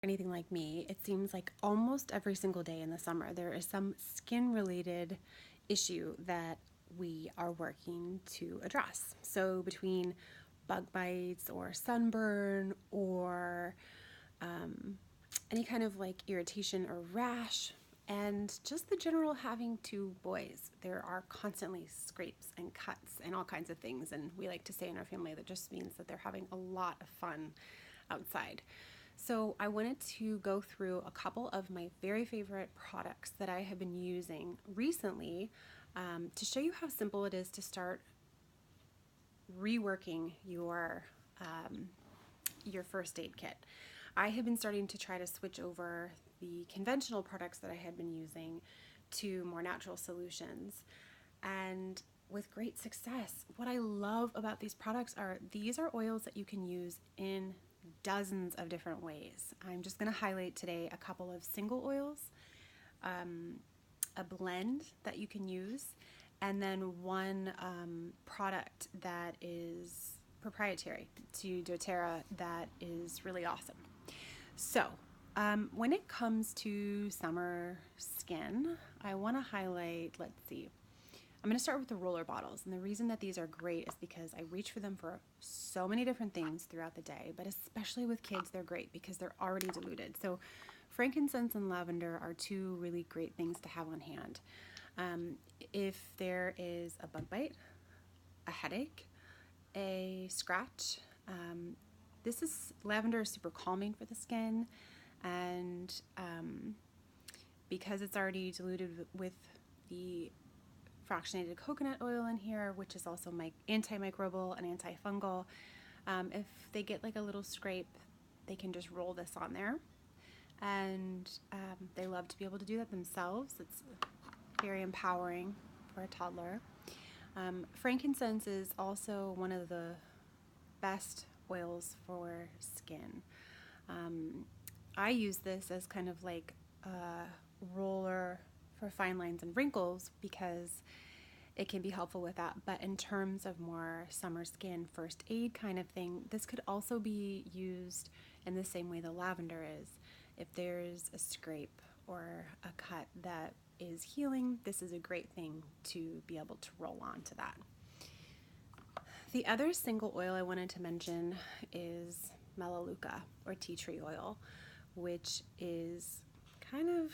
anything like me, it seems like almost every single day in the summer there is some skin related issue that we are working to address. So, between bug bites or sunburn or any kind of like irritation or rash, and just the general having two boys, there are constantly scrapes and cuts and all kinds of things. And we like to say in our family that just means that they're having a lot of fun outside. So, I wanted to go through a couple of my very favorite products that I have been using recently to show you how simple it is to start reworking your first aid kit. I have been starting to try to switch over the conventional products that I had been using to more natural solutions, and with great success. What I love about these products are these are oils that you can use in dozens of different ways. I'm just going to highlight today a couple of single oils, a blend that you can use, and then one product that is proprietary to doTERRA that is really awesome. So, when it comes to summer skin, I want to highlight, let's see, I'm going to start with the roller bottles. And the reason that these are great is because I reach for them for so many different things throughout the day, but especially with kids, they're great because they're already diluted. So, frankincense and lavender are two really great things to have on hand. If there is a bug bite, a headache, a scratch, this is lavender is super calming for the skin, and because it's already diluted with the fractionated coconut oil in here, which is also antimicrobial and antifungal, if they get like a little scrape, they can just roll this on there, and they love to be able to do that themselves. It's very empowering for a toddler. Frankincense is also one of the best oils for skin. I use this as kind of like a roller for fine lines and wrinkles because it can be helpful with that. But in terms of more summer skin first aid kind of thing, this could also be used in the same way the lavender is. If there's a scrape or a cut that is healing, this is a great thing to be able to roll on to that. The other single oil I wanted to mention is Melaleuca or tea tree oil, which is kind of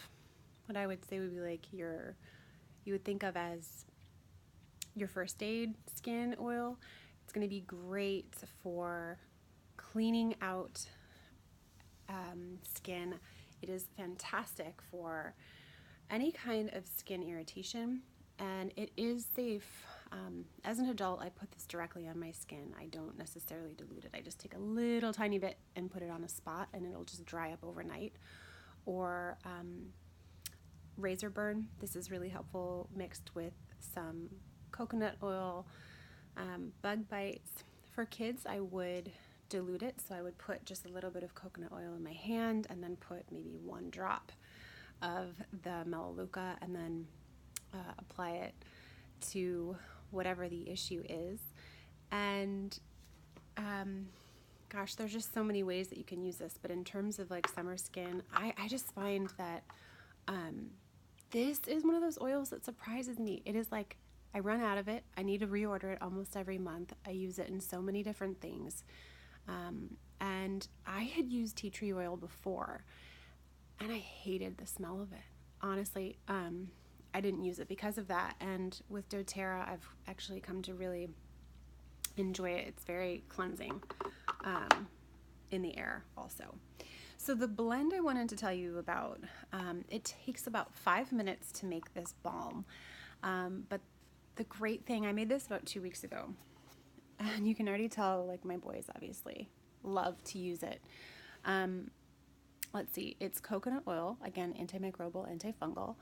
what I would say would be like you would think of as your first aid skin oil. It's going to be great for cleaning out skin. It is fantastic for any kind of skin irritation, and it is safe. As an adult, I put this directly on my skin. I don't necessarily dilute it. I just take a little tiny bit and put it on a spot, and it'll just dry up overnight. Or razor burn. This is really helpful mixed with some coconut oil. Bug bites. For kids, I would dilute it. So I would put just a little bit of coconut oil in my hand and then put maybe one drop of the Melaleuca and then apply it to whatever the issue is. And gosh, there's just so many ways that you can use this. But in terms of like summer skin, I just find that this is one of those oils that surprises me. It is like I run out of it. I need to reorder it almost every month. I use it in so many different things. And I had used tea tree oil before, and I hated the smell of it. Honestly, I didn't use it because of that. And with doTERRA, I've actually come to really enjoy it. It's very cleansing in the air also. So the blend I wanted to tell you about, it takes about 5 minutes to make this balm. But the great thing, I made this about 2 weeks ago. And you can already tell, like, my boys obviously love to use it. Let's see, it's coconut oil, again, antimicrobial, antifungal,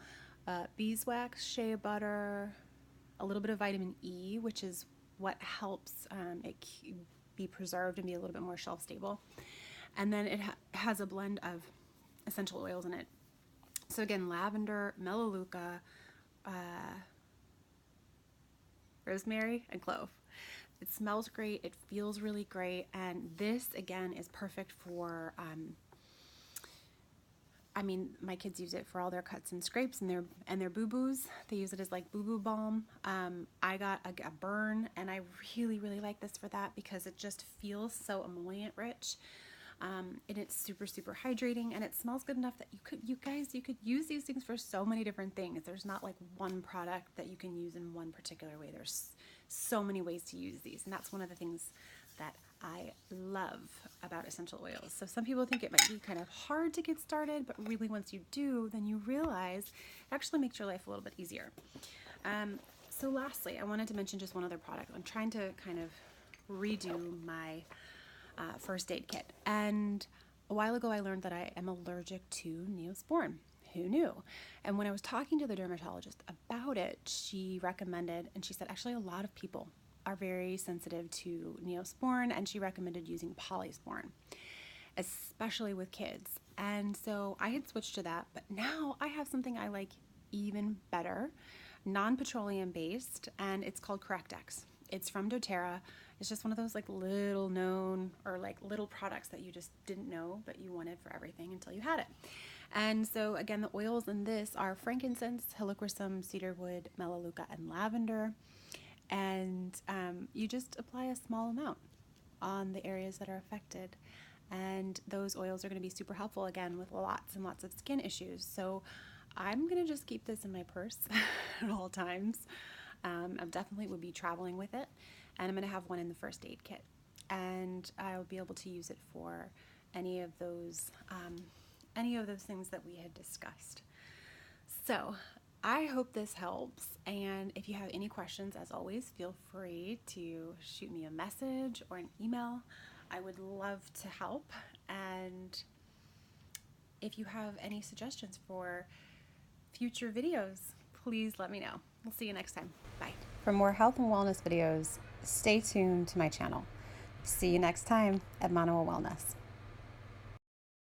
beeswax, shea butter, a little bit of vitamin E, which is what helps it be preserved and be a little bit more shelf stable. And then it has a blend of essential oils in it. So again, lavender, Melaleuca, rosemary, and clove. It smells great, it feels really great, and this again is perfect for I mean, my kids use it for all their cuts and scrapes and their boo-boos. They use it as like boo-boo balm. I got a burn, and I really, really like this for that because it just feels so emollient rich. And it's super, super hydrating, and it smells good enough that you could use these things for so many different things. There's not like one product that you can use in one particular way. There's so many ways to use these, and that's one of the things that I love about essential oils. So some people think it might be kind of hard to get started, but really once you do, then you realize it actually makes your life a little bit easier. So lastly, I wanted to mention just one other product. I'm trying to kind of redo my first aid kit. And a while ago, I learned that I am allergic to Neosporin. Who knew? And when I was talking to the dermatologist about it, she recommended, and she said actually a lot of people are very sensitive to Neosporin, and she recommended using Polysporin, especially with kids. And so I had switched to that, but now I have something I like even better, non-petroleum based, and it's called Correct-X. It's from doTERRA. It's just one of those like little known or like little products that you just didn't know but you wanted for everything until you had it. And so again, the oils in this are frankincense, helichrysum, cedarwood, melaleuca, and lavender. And you just apply a small amount on the areas that are affected. And those oils are going to be super helpful again with lots and lots of skin issues. So I'm going to just keep this in my purse at all times. I definitely would be traveling with it, and I'm going to have one in the first aid kit, and I'll be able to use it for any of those things that we had discussed. So I hope this helps, and if you have any questions, as always, feel free to shoot me a message or an email. I would love to help, and if you have any suggestions for future videos, please let me know. We'll see you next time. Bye. For more health and wellness videos, stay tuned to my channel. See you next time at Manawa Wellness.